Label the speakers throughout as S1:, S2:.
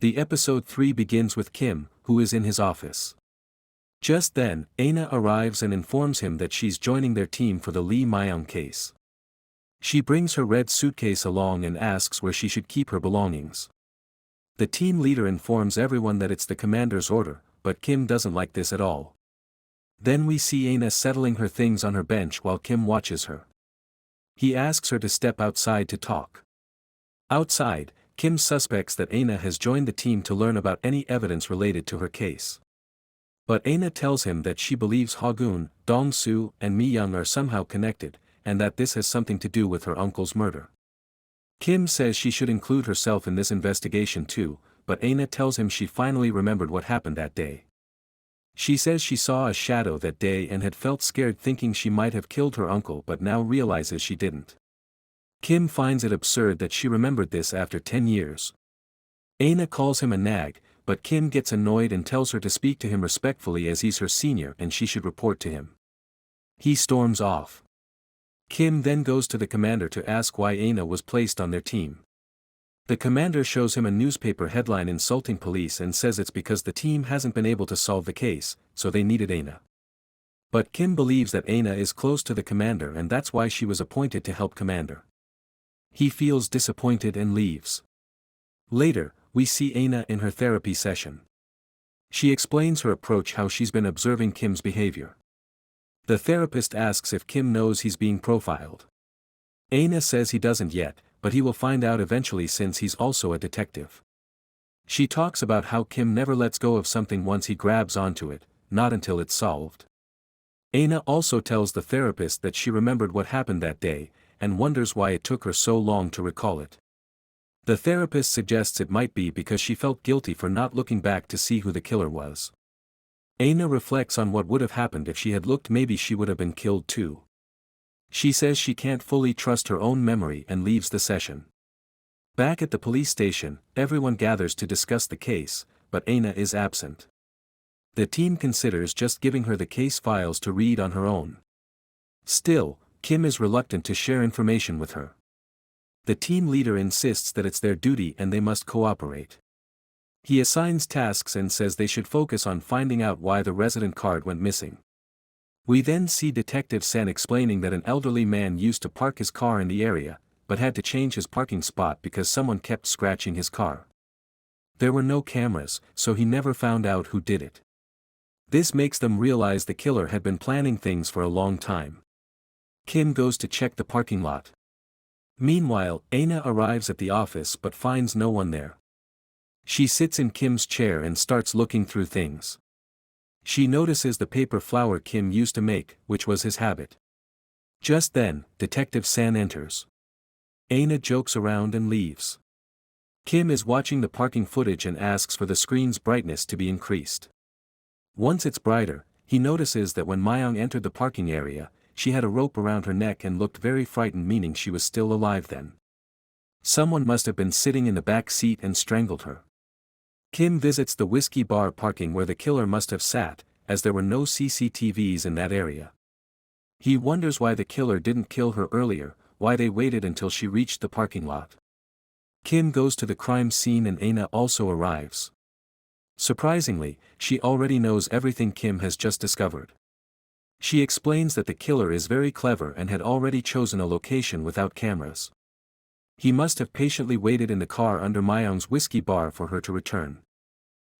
S1: The episode 3 begins with Kim, who is in his office. Just then, Aina arrives and informs him that she's joining their team for the Lee Myung case. She brings her red suitcase along and asks where she should keep her belongings. The team leader informs everyone that it's the commander's order, but Kim doesn't like this at all. Then we see Aina settling her things on her bench while Kim watches her. He asks her to step outside to talk. Outside, Kim suspects that Aina has joined the team to learn about any evidence related to her case. But Aina tells him that she believes Hagun, Dong-soo, and Mi-young are somehow connected, and that this has something to do with her uncle's murder. Kim says she should include herself in this investigation too, but Aina tells him she finally remembered what happened that day. She says she saw a shadow that day and had felt scared thinking she might have killed her uncle but now realizes she didn't. Kim finds it absurd that she remembered this after 10 years. Aina calls him a nag, but Kim gets annoyed and tells her to speak to him respectfully as he's her senior and she should report to him. He storms off. Kim then goes to the commander to ask why Aina was placed on their team. The commander shows him a newspaper headline insulting police and says it's because the team hasn't been able to solve the case, so they needed Aina. But Kim believes that Aina is close to the commander and that's why she was appointed to help commander. He feels disappointed and leaves. Later, we see Aina in her therapy session. She explains her approach, how she's been observing Kim's behavior. The therapist asks if Kim knows he's being profiled. Aina says he doesn't yet, but he will find out eventually since he's also a detective. She talks about how Kim never lets go of something once he grabs onto it, not until it's solved. Aina also tells the therapist that she remembered what happened that day, and wonders why it took her so long to recall it. The therapist suggests it might be because she felt guilty for not looking back to see who the killer was. Aina reflects on what would have happened if she had looked, maybe she would have been killed too. She says she can't fully trust her own memory and leaves the session. Back at the police station, everyone gathers to discuss the case, but Aina is absent. The team considers just giving her the case files to read on her own. Still, Kim is reluctant to share information with her. The team leader insists that it's their duty and they must cooperate. He assigns tasks and says they should focus on finding out why the resident card went missing. We then see Detective Sen explaining that an elderly man used to park his car in the area, but had to change his parking spot because someone kept scratching his car. There were no cameras, so he never found out who did it. This makes them realize the killer had been planning things for a long time. Kim goes to check the parking lot. Meanwhile, Aina arrives at the office but finds no one there. She sits in Kim's chair and starts looking through things. She notices the paper flower Kim used to make, which was his habit. Just then, Detective San enters. Aina jokes around and leaves. Kim is watching the parking footage and asks for the screen's brightness to be increased. Once it's brighter, he notices that when Myung entered the parking area, she had a rope around her neck and looked very frightened, meaning she was still alive then. Someone must have been sitting in the back seat and strangled her. Kim visits the whiskey bar parking where the killer must have sat, as there were no CCTVs in that area. He wonders why the killer didn't kill her earlier, why they waited until she reached the parking lot. Kim goes to the crime scene and Aina also arrives. Surprisingly, she already knows everything Kim has just discovered. She explains that the killer is very clever and had already chosen a location without cameras. He must have patiently waited in the car under Myung's whiskey bar for her to return.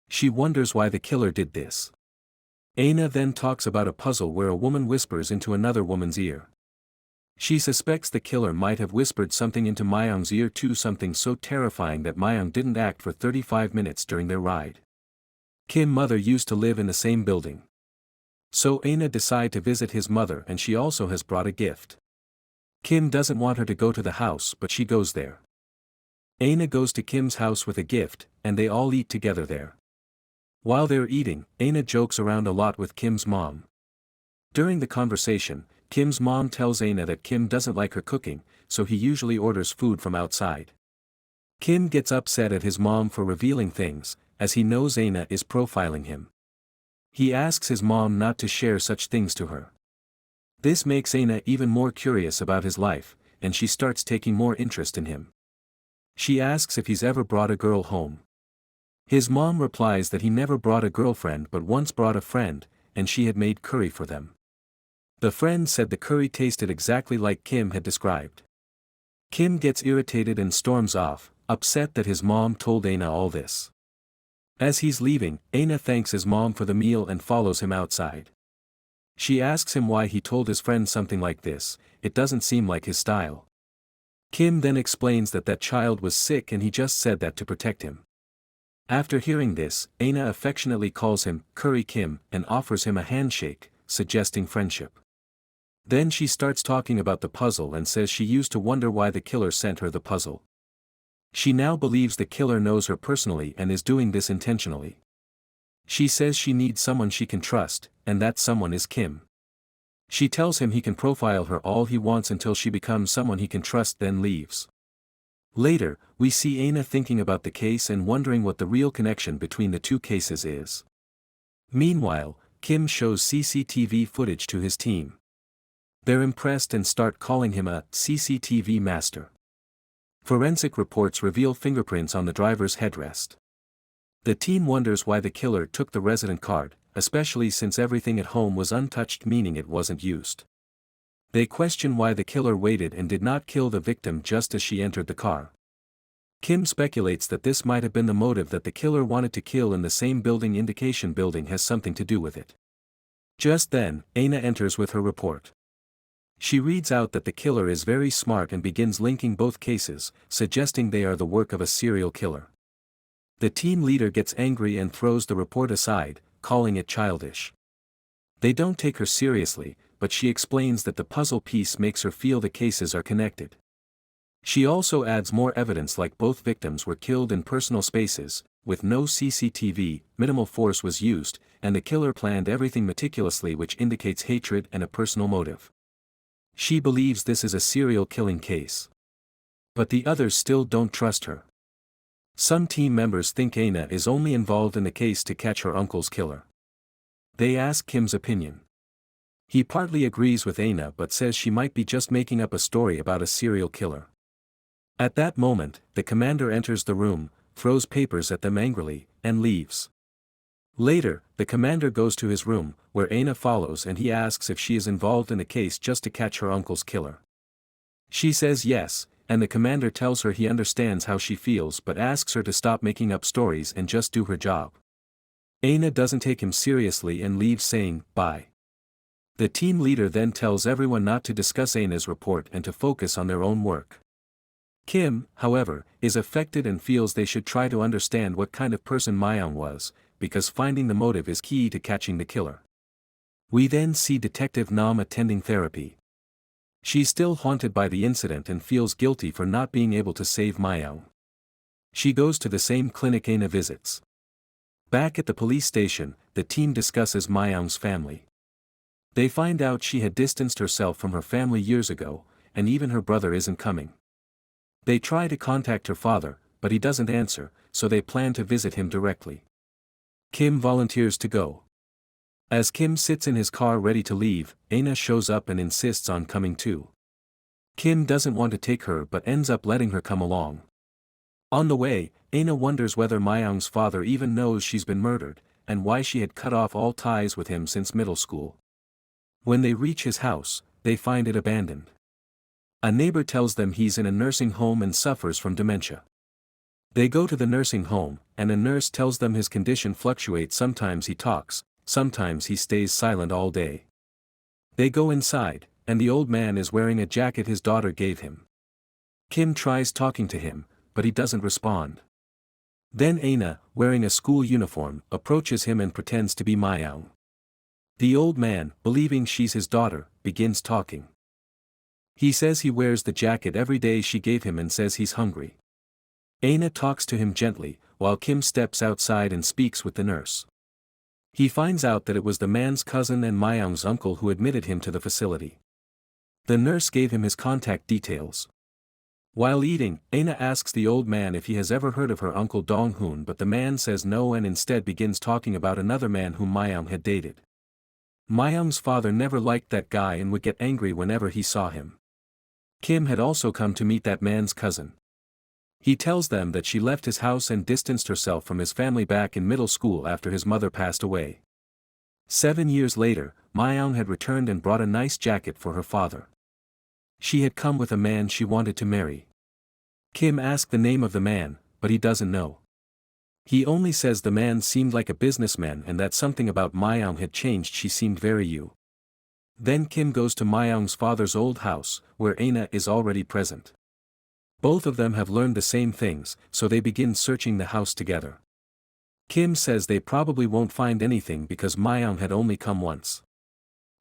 S1: She wonders why the killer did this. Aina then talks about a puzzle where a woman whispers into another woman's ear. She suspects the killer might have whispered something into Myung's ear too, something so terrifying that Myung didn't act for 35 minutes during their ride. Kim's mother used to live in the same building. So Aina decides to visit his mother and she also has brought a gift. Kim doesn't want her to go to the house but she goes there. Aina goes to Kim's house with a gift, and they all eat together there. While they're eating, Aina jokes around a lot with Kim's mom. During the conversation, Kim's mom tells Aina that Kim doesn't like her cooking, so he usually orders food from outside. Kim gets upset at his mom for revealing things, as he knows Aina is profiling him. He asks his mom not to share such things to her. This makes Aina even more curious about his life, and she starts taking more interest in him. She asks if he's ever brought a girl home. His mom replies that he never brought a girlfriend but once brought a friend, and she had made curry for them. The friend said the curry tasted exactly like Kim had described. Kim gets irritated and storms off, upset that his mom told Aina all this. As he's leaving, Aina thanks his mom for the meal and follows him outside. She asks him why he told his friend something like this. It doesn't seem like his style. Kim then explains that that child was sick and he just said that to protect him. After hearing this, Aina affectionately calls him Curry Kim and offers him a handshake, suggesting friendship. Then she starts talking about the puzzle and says she used to wonder why the killer sent her the puzzle. She now believes the killer knows her personally and is doing this intentionally. She says she needs someone she can trust, and that someone is Kim. She tells him he can profile her all he wants until she becomes someone he can trust, then leaves. Later, we see Aina thinking about the case and wondering what the real connection between the two cases is. Meanwhile, Kim shows CCTV footage to his team. They're impressed and start calling him a CCTV master. Forensic reports reveal fingerprints on the driver's headrest. The team wonders why the killer took the resident card, especially since everything at home was untouched, meaning it wasn't used. They question why the killer waited and did not kill the victim just as she entered the car. Kim speculates that this might have been the motive, that the killer wanted to kill in the same building. Indication building has something to do with it. Just then, Aina enters with her report. She reads out that the killer is very smart and begins linking both cases, suggesting they are the work of a serial killer. The team leader gets angry and throws the report aside, calling it childish. They don't take her seriously, but she explains that the puzzle piece makes her feel the cases are connected. She also adds more evidence, like both victims were killed in personal spaces, with no CCTV, minimal force was used, and the killer planned everything meticulously, which indicates hatred and a personal motive. She believes this is a serial killing case. But the others still don't trust her. Some team members think Aina is only involved in the case to catch her uncle's killer. They ask Kim's opinion. He partly agrees with Aina but says she might be just making up a story about a serial killer. At that moment, the commander enters the room, throws papers at them angrily, and leaves. Later, the commander goes to his room, where Aina follows, and he asks if she is involved in the case just to catch her uncle's killer. She says yes, and the commander tells her he understands how she feels but asks her to stop making up stories and just do her job. Aina doesn't take him seriously and leaves, saying, "Bye." The team leader then tells everyone not to discuss Aina's report and to focus on their own work. Kim, however, is affected and feels they should try to understand what kind of person Mayang was, because finding the motive is key to catching the killer. We then see Detective Nam attending therapy. She's still haunted by the incident and feels guilty for not being able to save Mayang. She goes to the same clinic Aina visits. Back at the police station, the team discusses Mayang's family. They find out she had distanced herself from her family years ago, and even her brother isn't coming. They try to contact her father, but he doesn't answer, so they plan to visit him directly. Kim volunteers to go. As Kim sits in his car ready to leave, Aina shows up and insists on coming too. Kim doesn't want to take her but ends up letting her come along. On the way, Aina wonders whether Mayang's father even knows she's been murdered, and why she had cut off all ties with him since middle school. When they reach his house, they find it abandoned. A neighbor tells them he's in a nursing home and suffers from dementia. They go to the nursing home, and a nurse tells them his condition fluctuates. Sometimes he talks, sometimes he stays silent all day. They go inside, and the old man is wearing a jacket his daughter gave him. Kim tries talking to him, but he doesn't respond. Then Aina, wearing a school uniform, approaches him and pretends to be Mayang. The old man, believing she's his daughter, begins talking. He says he wears the jacket every day she gave him and says he's hungry. Aina talks to him gently, while Kim steps outside and speaks with the nurse. He finds out that it was the man's cousin and Mayang's uncle who admitted him to the facility. The nurse gave him his contact details. While eating, Aina asks the old man if he has ever heard of her uncle Dong-hoon, but the man says no and instead begins talking about another man whom Mayang had dated. Mayang's father never liked that guy and would get angry whenever he saw him. Kim had also come to meet that man's cousin. He tells them that she left his house and distanced herself from his family back in middle school after his mother passed away. 7 years later, Myeong had returned and brought a nice jacket for her father. She had come with a man she wanted to marry. Kim asked the name of the man, but he doesn't know. He only says the man seemed like a businessman and that something about Myeong had changed. She seemed very you. Then Kim goes to Myeong's father's old house, where Aina is already present. Both of them have learned the same things, so they begin searching the house together. Kim says they probably won't find anything because Myeong had only come once.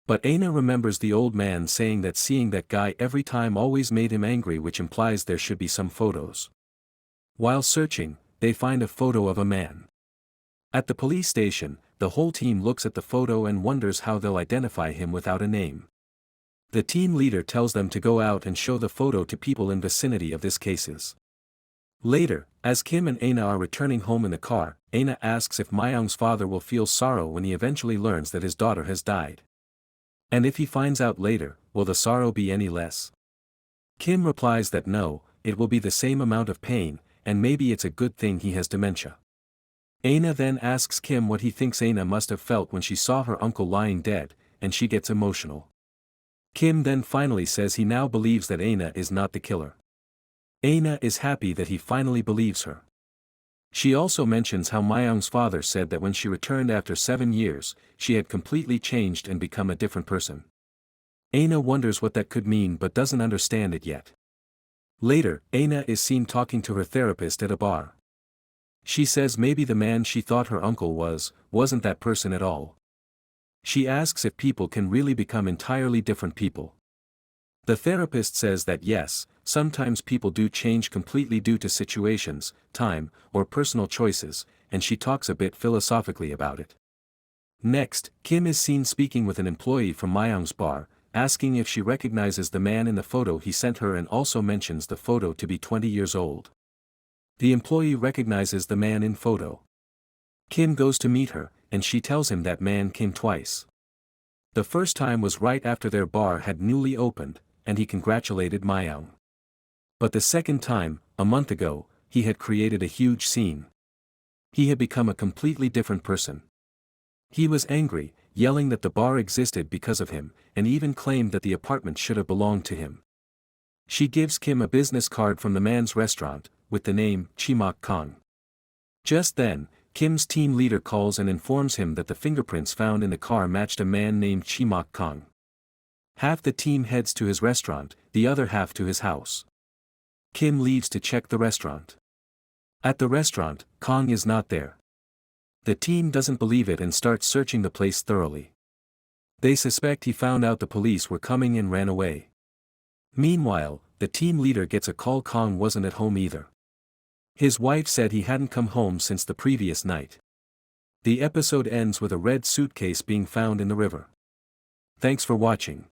S1: But Aina remembers the old man saying that seeing that guy every time always made him angry, which implies there should be some photos. While searching, they find a photo of a man. At the police station, the whole team looks at the photo and wonders how they'll identify him without a name. The team leader tells them to go out and show the photo to people in vicinity of this cases. Later, as Kim and Aina are returning home in the car, Aina asks if Myeong's father will feel sorrow when he eventually learns that his daughter has died. And if he finds out later, will the sorrow be any less? Kim replies that no, it will be the same amount of pain, and maybe it's a good thing he has dementia. Aina then asks Kim what he thinks Aina must have felt when she saw her uncle lying dead, and she gets emotional. Kim then finally says he now believes that Aina is not the killer. Aina is happy that he finally believes her. She also mentions how Myeong's father said that when she returned after 7 years, she had completely changed and become a different person. Aina wonders what that could mean but doesn't understand it yet. Later, Aina is seen talking to her therapist at a bar. She says maybe the man she thought her uncle wasn't that person at all. She asks if people can really become entirely different people. The therapist says that yes, sometimes people do change completely due to situations, time, or personal choices, and she talks a bit philosophically about it. Next, Kim is seen speaking with an employee from Myeong's bar, asking if she recognizes the man in the photo he sent her and also mentions the photo to be 20 years old. The employee recognizes the man in photo. Kim goes to meet her, and she tells him that man came twice. The first time was right after their bar had newly opened, and he congratulated Myeong. But the second time, a month ago, he had created a huge scene. He had become a completely different person. He was angry, yelling that the bar existed because of him, and even claimed that the apartment should have belonged to him. She gives Kim a business card from the man's restaurant, with the name Chimak Kang. Just then, Kim's team leader calls and informs him that the fingerprints found in the car matched a man named Chimak Kang. Half the team heads to his restaurant, the other half to his house. Kim leaves to check the restaurant. At the restaurant, Kang is not there. The team doesn't believe it and starts searching the place thoroughly. They suspect he found out the police were coming and ran away. Meanwhile, the team leader gets a call Kang wasn't at home either. His wife said he hadn't come home since the previous night. The episode ends with a red suitcase being found in the river. Thanks for watching.